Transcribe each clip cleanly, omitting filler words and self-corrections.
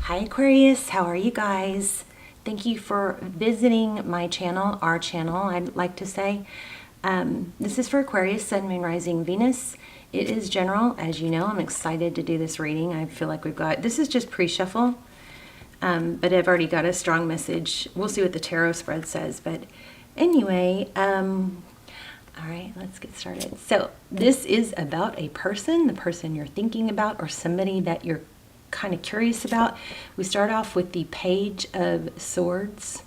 Hi Aquarius, how are you guys? Thank you for visiting my channel, our channel, I'd like to say. This is for Aquarius, Sun, Moon, Rising, Venus. It is general, as you know. I'm excited to do this reading. I feel like this is just pre-shuffle, but I've already got a strong message. We'll see what the tarot spread says, but anyway, all right, let's get started. So this is about a person, the person you're thinking about, or somebody that you're kind of curious about. We start off with the Page of Swords,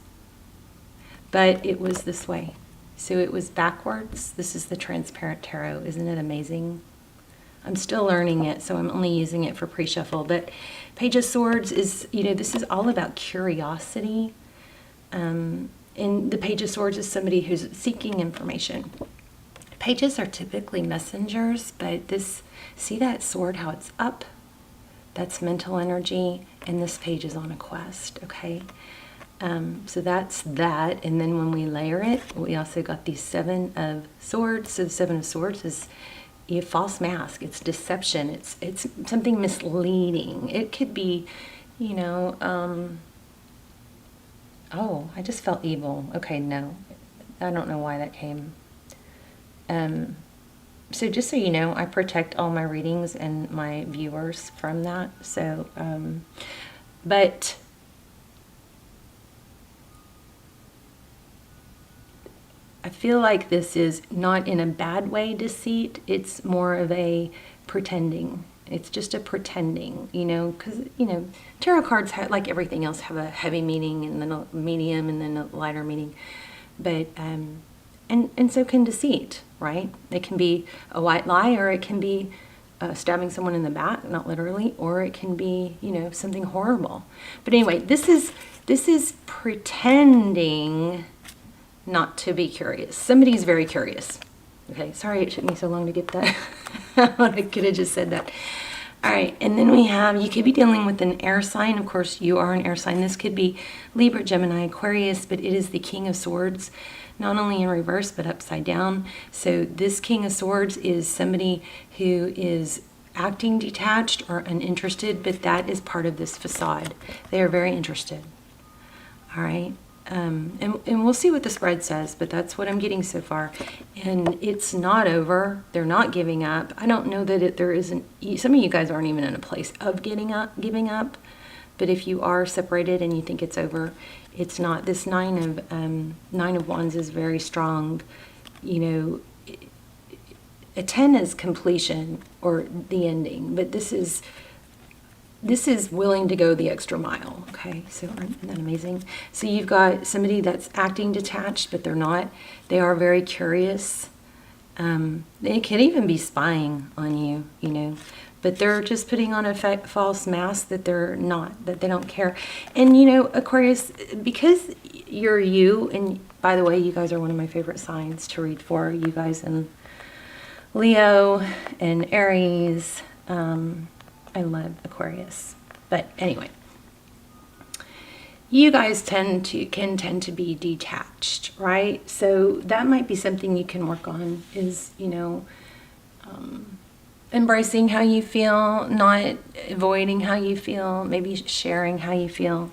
but it was this way. So it was backwards. This is the transparent tarot. Isn't it amazing? I'm still learning it, so I'm only using it for pre-shuffle. But Page of Swords is, this is all about curiosity. And the Page of Swords is somebody who's seeking information. Pages are typically messengers, but see that sword, how it's up? That's mental energy, and this page is on a quest, okay? So that's that, and then when we layer it, we also got the Seven of Swords. So the Seven of Swords is a false mask. It's deception. It's something misleading. It could be, oh, I just felt evil. Okay, no. I don't know why that came. So just so you know, I protect all my readings and my viewers from that. So, but I feel like this is not in a bad way deceit. It's more of a pretending. It's just a pretending, because, tarot cards, like everything else, have a heavy meaning and then a medium and then a lighter meaning. But, and so can deceit, right? It can be a white lie, or it can be stabbing someone in the back, not literally, or it can be, something horrible. But anyway, this is pretending not to be curious. Somebody's very curious. Okay, sorry it took me so long to get that. I could have just said that. All right, and then we have, you could be dealing with an air sign. Of course, you are an air sign. This could be Libra, Gemini, Aquarius, but it is the King of Swords, not only in reverse, but upside down. So this King of Swords is somebody who is acting detached or uninterested, but that is part of this facade. They are very interested. All right. And we'll see what the spread says, but that's what I'm getting so far. And it's not over. They're not giving up. I don't know that there isn't. Some of you guys aren't even in a place of giving up. But if you are separated and you think it's over, it's not. This Nine of Wands is very strong. A 10 is completion or the ending, but this is willing to go the extra mile. Okay, so isn't that amazing? So you've got somebody that's acting detached, but they're not. They are very curious. They could even be spying on you, but they're just putting on a false mask that they're not, that they don't care. And Aquarius, because you're you, and by the way, you guys are one of my favorite signs to read for. You guys in Leo and Aries. I love Aquarius. But anyway, you guys can tend to be detached, right? So that might be something you can work on, is, embracing how you feel, not avoiding how you feel, maybe sharing how you feel.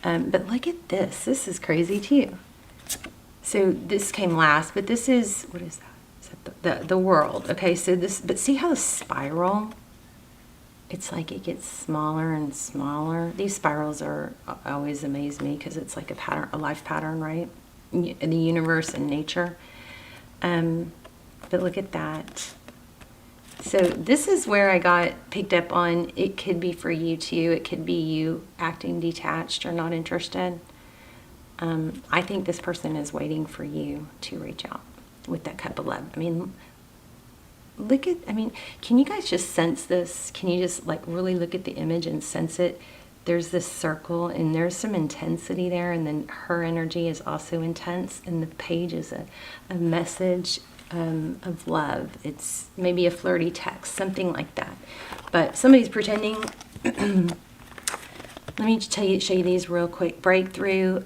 But look at this. This is crazy too. So this came last, but this is, what is that? Is that the World? Okay, so this, but see how the spiral, it's like it gets smaller and smaller. These spirals always amaze me because it's like a pattern, a life pattern, right? In the universe and nature. But look at that. So this is where I got picked up on. It could be for you too. It could be you acting detached or not interested. I think this person is waiting for you to reach out with that cup of love. I mean, can you guys just sense this? Can you just really look at the image and sense it? There's this circle and there's some intensity there, and then her energy is also intense, and the page is a message of love. It's maybe a flirty text, something like that. But somebody's pretending. Let me show you these real quick. Breakthrough.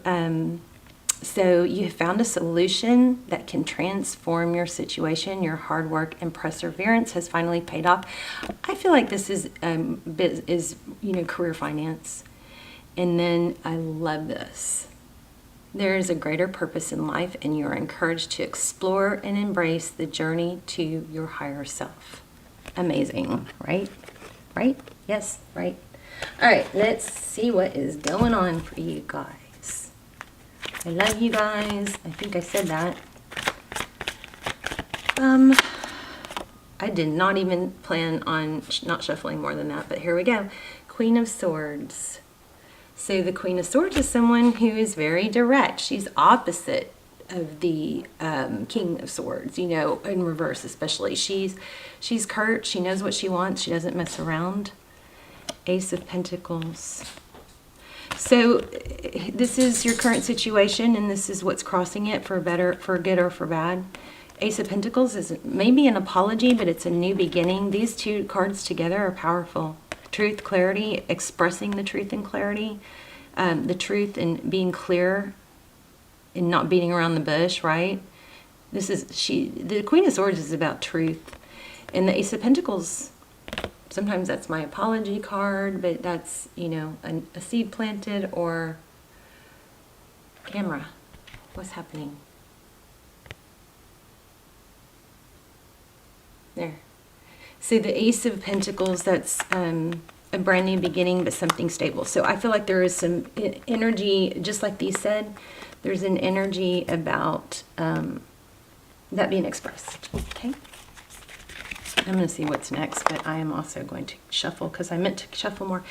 So you have found a solution that can transform your situation. Your hard work and perseverance has finally paid off. I feel like this is career finance. And then I love this. There is a greater purpose in life, and you are encouraged to explore and embrace the journey to your higher self. Amazing, right? Right? Yes, right. All right, let's see what is going on for you guys. I love you guys. I think I said that. I did not even plan on not shuffling more than that, but here we go. Queen of Swords. So the Queen of Swords is someone who is very direct. She's opposite of the King of Swords, you know, in reverse especially. She's curt. She knows what she wants. She doesn't mess around. Ace of Pentacles. So this is your current situation, and this is what's crossing it for better, for good or for bad. Ace of Pentacles is maybe an apology, but it's a new beginning. These two cards together are powerful. Truth, clarity, expressing the truth and clarity. The truth and being clear and not beating around the bush, right? The Queen of Swords is about truth. And the Ace of Pentacles, sometimes that's my apology card, but that's, you know, a seed planted or camera. What's happening? There. So the Ace of Pentacles, that's a brand new beginning, but something stable. So I feel like there is some energy, just like these said, there's an energy about that being expressed. Okay. I'm going to see what's next, but I am also going to shuffle because I meant to shuffle more.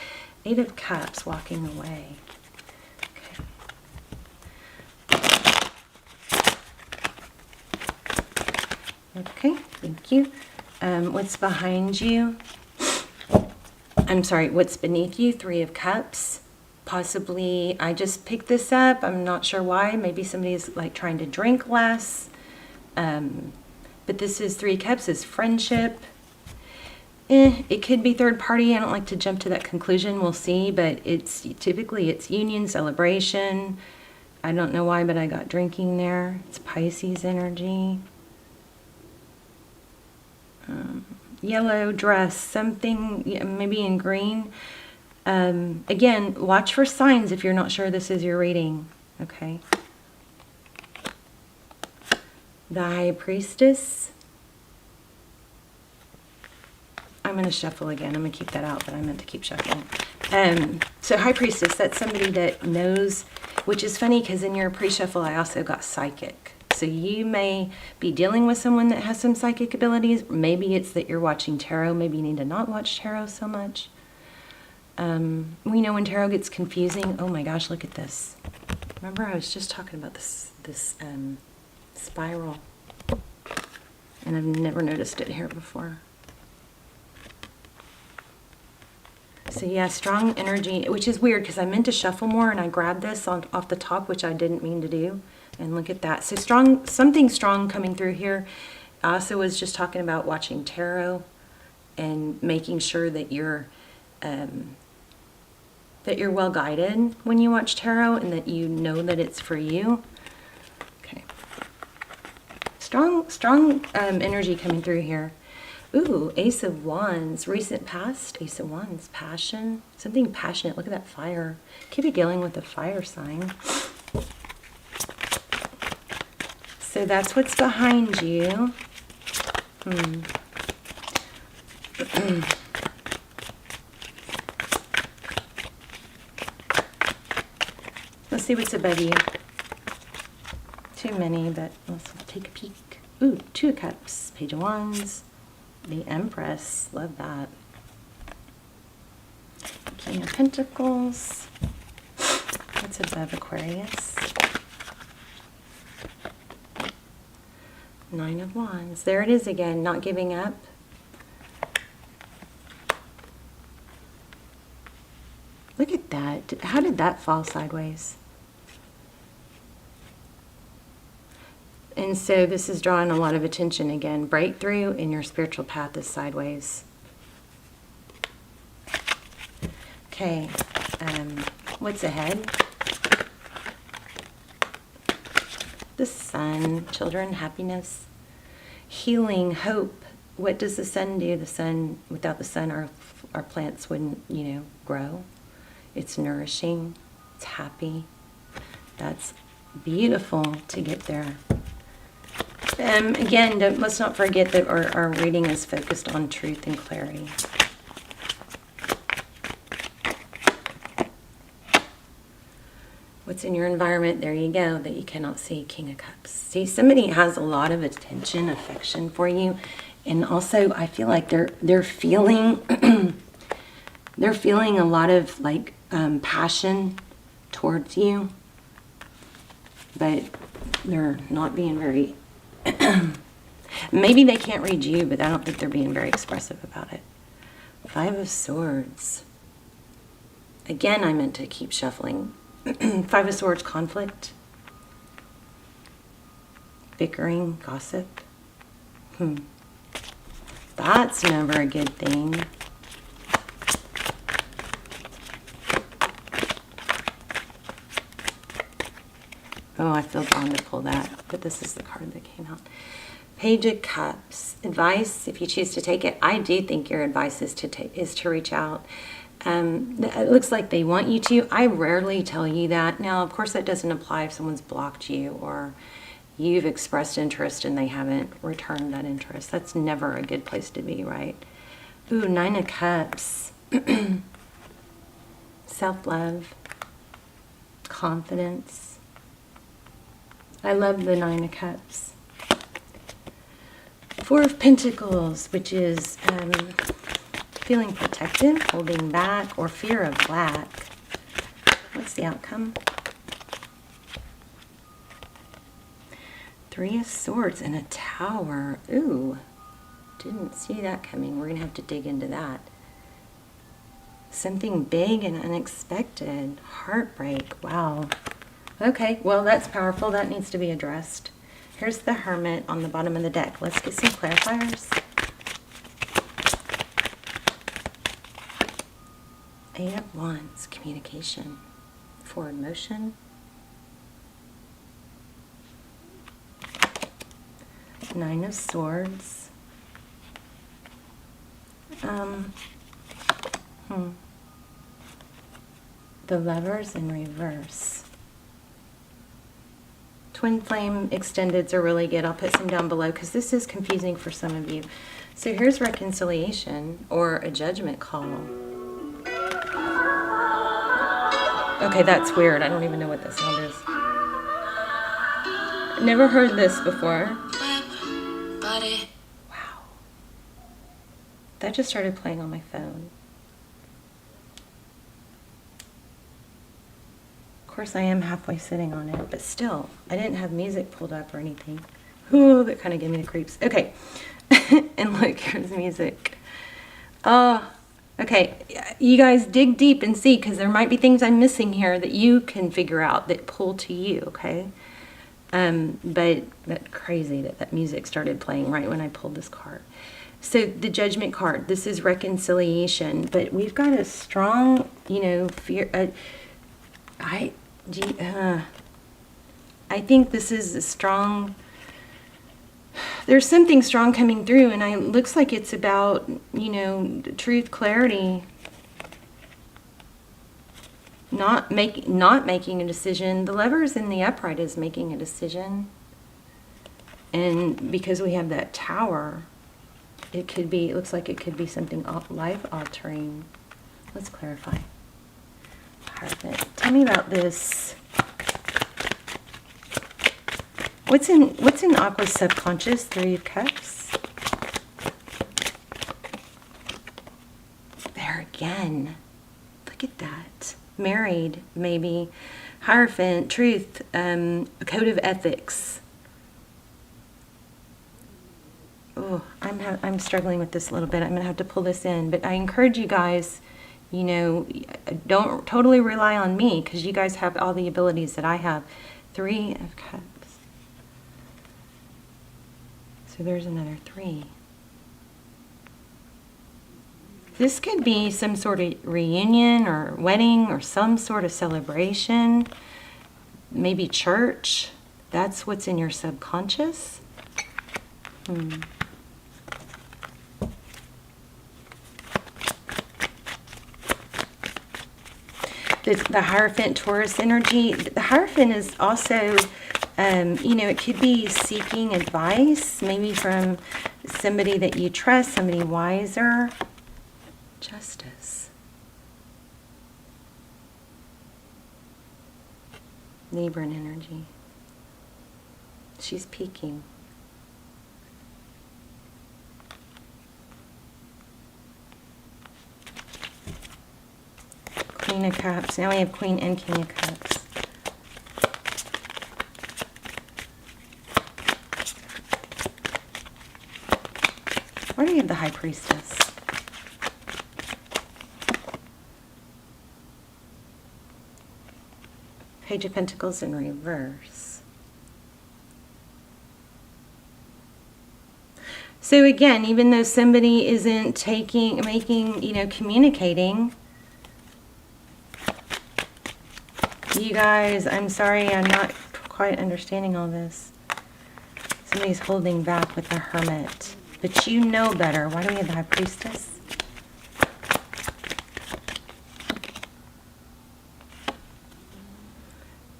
8 of Cups, walking away. Okay, thank you. What's behind you? I'm sorry, what's beneath you? 3 of Cups. Possibly, I just picked this up. I'm not sure why. Maybe somebody's like trying to drink less. But this is 3 Cups is friendship. It could be third party. I don't like to jump to that conclusion. We'll see. But it's typically it's union, celebration. I don't know why, but I got drinking there. It's Pisces energy. Yellow dress, something maybe in green. Again, watch for signs if you're not sure this is your reading. Okay. The High Priestess. I'm going to shuffle again. I'm going to keep that out, but I meant to keep shuffling. So High Priestess, that's somebody that knows, which is funny because in your pre-shuffle I also got psychic. So you may be dealing with someone that has some psychic abilities. Maybe it's that you're watching tarot. Maybe you need to not watch tarot so much. We know when tarot gets confusing. Oh my gosh, look at this. Remember I was just talking about this spiral. And I've never noticed it here before. So yeah, strong energy, which is weird because I meant to shuffle more and I grabbed this off the top, which I didn't mean to do. And look at that. So strong, something strong coming through here. I also was just talking about watching tarot and making sure that you're well guided when you watch tarot and that you know that it's for you. Okay. Strong energy coming through here. Ooh, Ace of Wands, recent past, Ace of Wands, passion, something passionate. Look at that fire. Could be dealing with a fire sign. So that's what's behind you. Let's see what's above you. Too many, but let's take a peek. Ooh, 2 of Cups, Page of Wands, the Empress. Love that. King of Pentacles. What's above Aquarius? 9 of Wands. There it is again, not giving up. Look at that. How did that fall sideways? And so this is drawing a lot of attention again. Breakthrough in your spiritual path is sideways. Okay, what's ahead? The Sun, children, happiness, healing, hope. What does the sun do? The sun, without the sun, our plants wouldn't, grow. It's nourishing. It's happy. That's beautiful to get there. Again, let's not forget that our reading is focused on truth and clarity. What's in your environment? There you go, that you cannot see. King of Cups. See, somebody has a lot of attention, affection for you. And also, I feel like they're feeling they're feeling a lot of like passion towards you. But they're not being very... Maybe they can't read you, but I don't think they're being very expressive about it. 5 of Swords. Again, I meant to keep shuffling. 5 of Swords, conflict. Bickering, gossip. That's never a good thing. Oh, I feel drawn to pull that, but this is the card that came out. Page of Cups. Advice, if you choose to take it. I do think your advice is to reach out. It looks like they want you to. I rarely tell you that. Now, of course, that doesn't apply if someone's blocked you or you've expressed interest and they haven't returned that interest. That's never a good place to be, right? Ooh, 9 of Cups. Self-love. Confidence. I love the 9 of Cups. 4 of Pentacles, which is feeling protected, holding back, or fear of lack. What's the outcome? 3 of Swords and a Tower. Ooh, didn't see that coming. We're going to have to dig into that. Something big and unexpected. Heartbreak. Wow. Okay, well, that's powerful. That needs to be addressed. Here's the Hermit on the bottom of the deck. Let's get some clarifiers. 8 of Wands, communication. Forward motion. 9 of Swords. The Lovers in reverse. Twin flame extendeds are really good. I'll put some down below because this is confusing for some of you. So here's reconciliation or a judgment call. Okay, that's weird. I don't even know what that sound is. Never heard this before. Wow. That just started playing on my phone. Of course, I am halfway sitting on it, but still, I didn't have music pulled up or anything. Ooh, that kind of gave me the creeps. Okay, and look, here's music. Oh, okay. You guys dig deep and see, because there might be things I'm missing here that you can figure out that pull to you, okay? But that's crazy that music started playing right when I pulled this card. So the Judgment card, this is reconciliation, but we've got a strong, fear. I think this is a strong, there's something strong coming through, and it looks like it's about, truth, clarity, not making a decision. The Lovers in the upright is making a decision, and because we have that Tower, it looks like it could be something life-altering. Let's clarify. Perfect. Tell me about this. What's in Aqua's subconscious? 3 of Cups. There again. Look at that. Married, maybe. Hierophant, truth, a code of ethics. Oh, I'm struggling with this a little bit. I'm going to have to pull this in. But I encourage you guys, don't totally rely on me, because you guys have all the abilities that I have. 3 of Cups. So there's another 3. This could be some sort of reunion or wedding or some sort of celebration. Maybe church. That's what's in your subconscious. the Hierophant Taurus energy. The Hierophant is also, you know, it could be seeking advice, maybe from somebody that you trust, somebody wiser. Justice. Libran energy. She's peaking. Queen of Cups. Now we have Queen and King of Cups. Why do we have the High Priestess? Page of Pentacles in reverse. So again, even though somebody isn't making, you know, communicating, you guys, I'm sorry, I'm not quite understanding all this. Somebody's holding back with the Hermit. But you know better. Why do we have the High Priestess?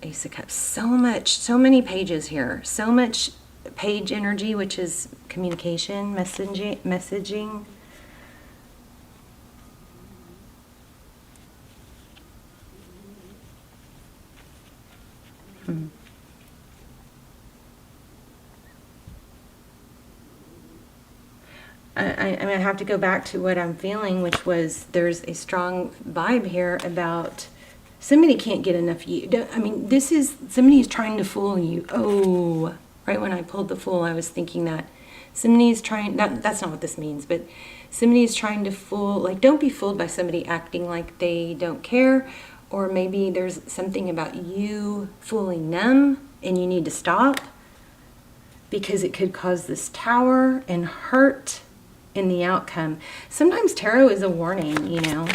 Ace of Cups. So many pages here. So much page energy, which is communication, messaging. I have to go back to what I'm feeling, which was there's a strong vibe here about somebody can't get enough of you. I mean, this is somebody's trying to fool you. Oh, right when I pulled the Fool, I was thinking that somebody's trying, that's not what this means, but somebody's trying to fool, like, don't be fooled by somebody acting like they don't care, or maybe there's something about you fooling them and you need to stop because it could cause this Tower and hurt in the outcome. Sometimes tarot is a warning, you know,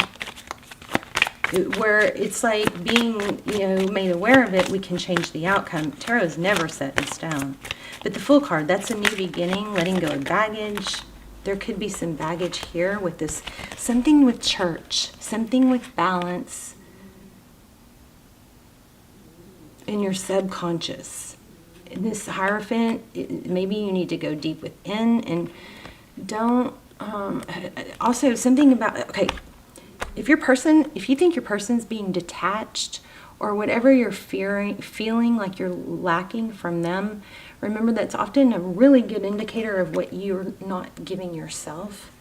where it's like being, you know, made aware of it, we can change the outcome. Tarot is never set in stone. But the Fool card, that's a new beginning, letting go of baggage. There could be some baggage here with this, something with church, something with balance in your subconscious. In this Hierophant, maybe you need to go deep within and don't, also something about, okay, if you think your person's being detached or whatever you're feeling like you're lacking from them, remember that's often a really good indicator of what you're not giving yourself.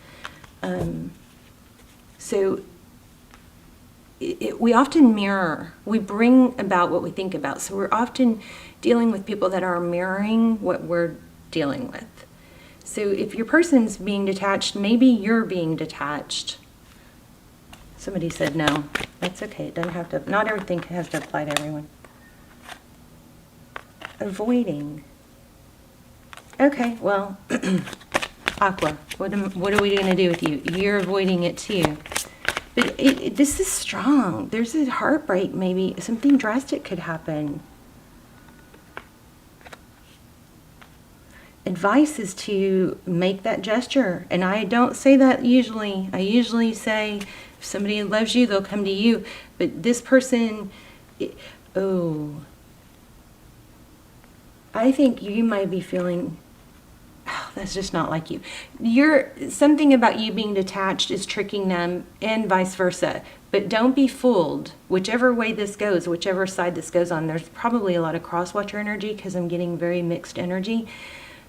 So we often mirror, we bring about what we think about. So we're often dealing with people that are mirroring what we're dealing with. So if your person's being detached, maybe you're being detached. Somebody said no. That's okay. It doesn't have to, not everything has to apply to everyone. Avoiding. Okay, well, Aqua, what are we going to do with you? You're avoiding it too. But this is strong. There's a heartbreak maybe. Something drastic could happen. Advice is to make that gesture. And I don't say that usually. I usually say, if somebody loves you, they'll come to you. But this person, I think you might be feeling, oh, that's just not like you. Something about you being detached is tricking them and vice versa. But don't be fooled. Whichever way this goes, whichever side this goes on, there's probably a lot of cross-watcher energy because I'm getting very mixed energy.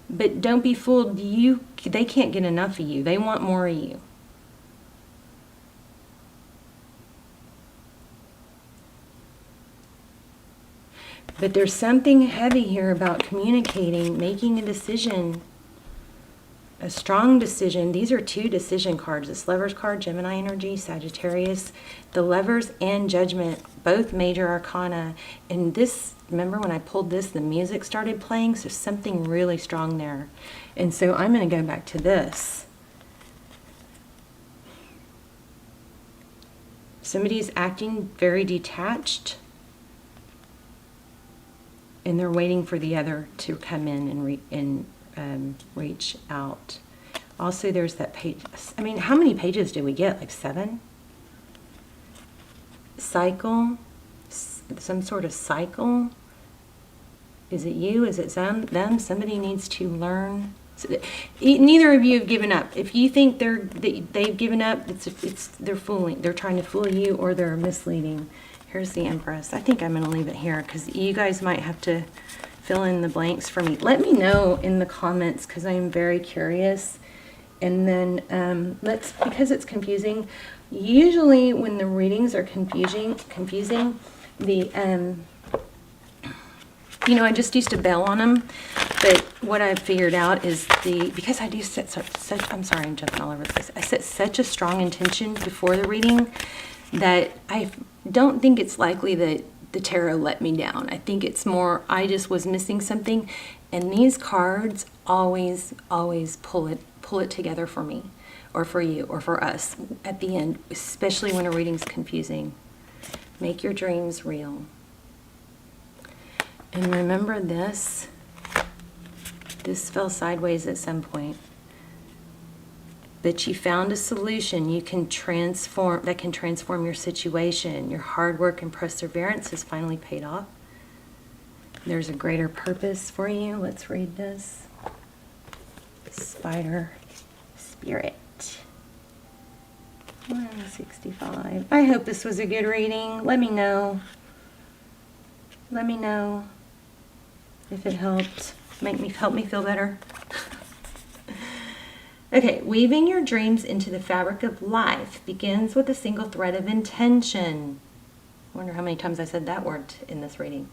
But don't be fooled. They can't get enough of you. They want more of you. But there's something heavy here about communicating, making a decision, a strong decision. These are two decision cards. This Lovers card, Gemini energy, Sagittarius. The Lovers and Judgment, both major arcana. And this, remember when I pulled this, the music started playing, so something really strong there. And so I'm going to go back to this. Somebody's acting very detached, and they're waiting for the other to come in and reach out. Also, there's that page. I mean, how many pages did we get? Like 7? cycle, some sort of cycle. Is it you? Is it them? Somebody needs to learn. Neither of you have given up. If you think they've given up, they're fooling. They're trying to fool you, or they're misleading. Here's the Empress. I think I'm going to leave it here because you guys might have to fill in the blanks for me. Let me know in the comments because I am very curious. And then because it's confusing. Usually when the readings are confusing, I just used to bail on them, but what I've figured out is because I do set such, I'm sorry, I'm jumping all over the place. I set such a strong intention before the reading that I don't think it's likely that the tarot let me down. I think it's more, I just was missing something, and these cards always pull it together for me, or for you, or for us at the end, especially when a reading's confusing. Make your dreams real. And remember this fell sideways at some point, but you found a solution that can transform your situation. Your hard work and perseverance has finally paid off. There's a greater purpose for you. Let's read this. Spider Spirit. 165. I hope this was a good reading. Let me know. Let me know if it helped. Help me feel better. Okay, weaving your dreams into the fabric of life begins with a single thread of intention. I wonder how many times I said that word in this reading.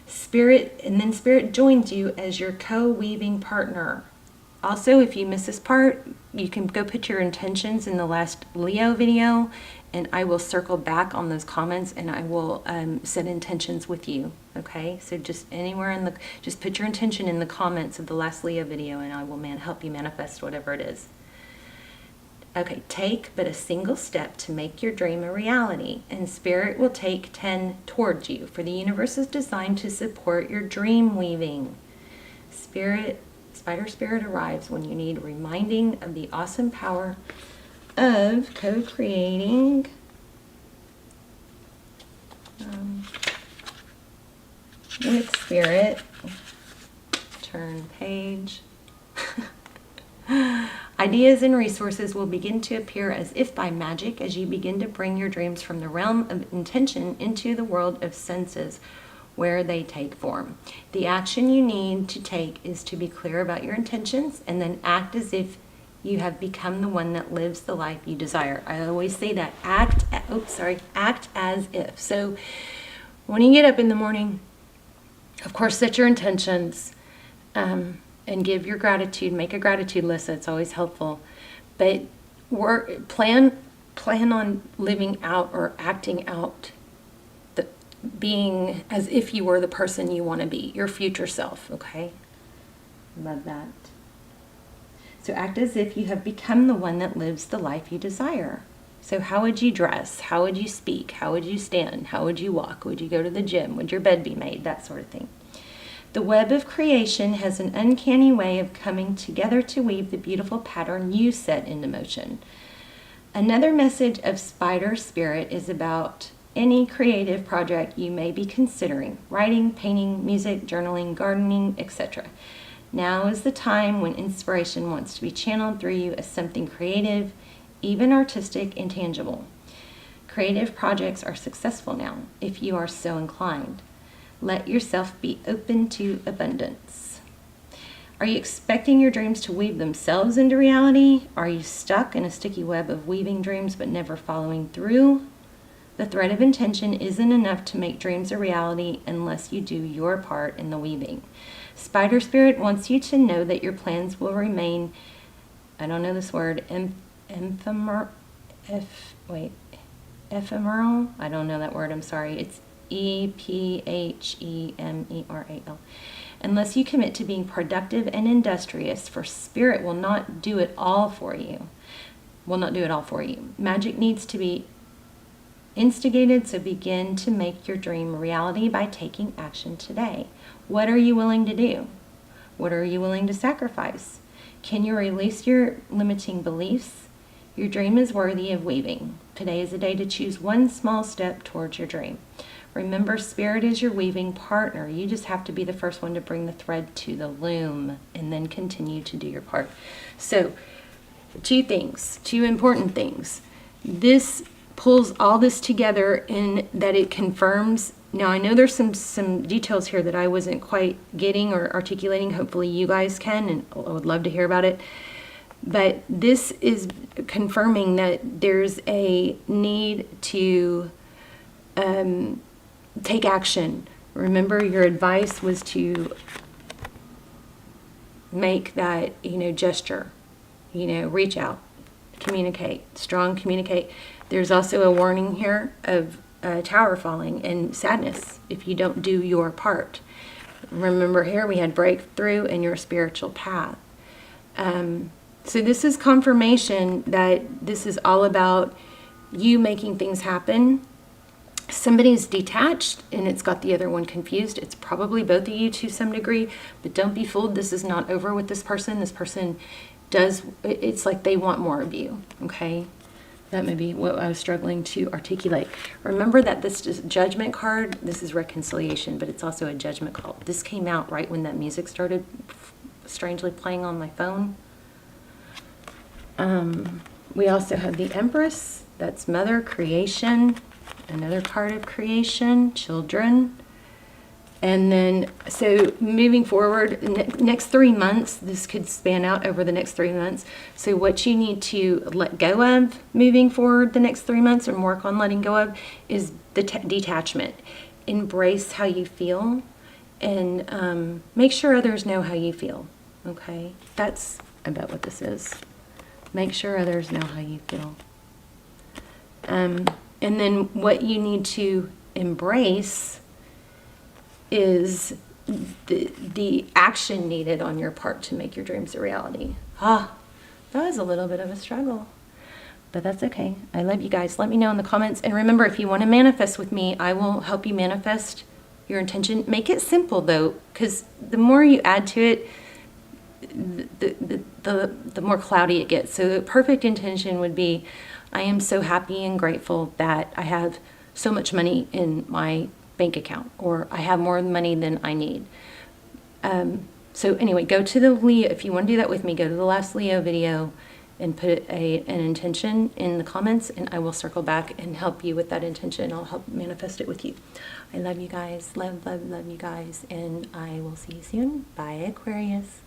Spirit joins you as your co-weaving partner. Also, if you miss this part, you can go put your intentions in the last Leo video, and I will circle back on those comments and I will set intentions with you. Okay, so just anywhere just put your intention in the comments of the last Leo video, and I will help you manifest whatever it is. Okay, take but a single step to make your dream a reality, and Spirit will take 10 towards you, for the universe is designed to support your dream weaving. Spider Spirit arrives when you need reminding of the awesome power of co-creating. With Spirit. Turn page. Ideas and resources will begin to appear as if by magic as you begin to bring your dreams from the realm of intention into the world of senses, where they take form. The action you need to take is to be clear about your intentions and then act as if you have become the one that lives the life you desire. I always say that. Act as if. So when you get up in the morning, of course, set your intentions and give your gratitude. Make a gratitude list. That's always helpful. But plan on living out or acting out, being as if you were the person you want to be, your future self. Okay? Love that. So act as if you have become the one that lives the life you desire. So how would you dress? How would you speak? How would you stand? How would you walk? Would you go to the gym? Would your bed be made? That sort of thing. The web of creation has an uncanny way of coming together to weave the beautiful pattern you set into motion. Another message of Spider Spirit is about any creative project you may be considering: writing, painting, music, journaling, gardening, etc. Now is the time when inspiration wants to be channeled through you as something creative, even artistic and tangible. Creative projects are successful now, if you are so inclined. Let yourself be open to abundance. Are you expecting your dreams to weave themselves into reality? Are you stuck in a sticky web of weaving dreams but never following through? The thread of intention isn't enough to make dreams a reality unless you do your part in the weaving. Spider Spirit wants you to know that your plans will remain, I don't know this word, ephemeral? I don't know that word, I'm sorry. It's EPHEMERAL. Unless you commit to being productive and industrious, for Spirit will not do it all for you. Magic needs to be instigated, so begin to make your dream a reality by taking action today. What are you willing to do? What are you willing to sacrifice? Can you release your limiting beliefs? Your dream is worthy of weaving. Today is a day to choose one small step towards your dream. Remember, Spirit is your weaving partner. You just have to be the first one to bring the thread to the loom and then continue to do your part. So, two things, two important things. This pulls all this together in that it confirms. Now, I know there's some details here that I wasn't quite getting or articulating. Hopefully you guys can, and I would love to hear about it. But this is confirming that there's a need to take action. Remember, your advice was to make that, gesture, reach out, communicate, strong communicate. There's also a warning here of tower falling and sadness if you don't do your part. Remember, here we had breakthrough in your spiritual path. So this is confirmation that this is all about you making things happen. Somebody's detached and it's got the other one confused. It's probably both of you to some degree, but don't be fooled. This is not over with this person. This person it's like they want more of you, okay? That may be what I was struggling to articulate. Remember that this judgment card, this is reconciliation, but it's also a judgment call. This came out right when that music started strangely playing on my phone. We also have the Empress, that's Mother, creation, another card of creation, children. And then, so moving forward, next 3 months, this could span out over the next 3 months. So what you need to let go of moving forward the next 3 months and work on letting go of is the detachment. Embrace how you feel and make sure others know how you feel, okay? That's about what this is. Make sure others know how you feel. And then what you need to embrace is the action needed on your part to make your dreams a reality. That was a little bit of a struggle, but that's okay. I love you guys. Let me know in the comments. And remember, if you want to manifest with me, I will help you manifest your intention. Make it simple though, because the more you add to it, the more cloudy it gets. So the perfect intention would be, I am so happy and grateful that I have so much money in my bank account, or I have more money than I need. So anyway, go to the Leo. If you want to do that with me, go to the last Leo video and put an intention in the comments, and I will circle back and help you with that intention. I'll help manifest it with you. I love you guys. Love, love, love you guys. And I will see you soon. Bye, Aquarius.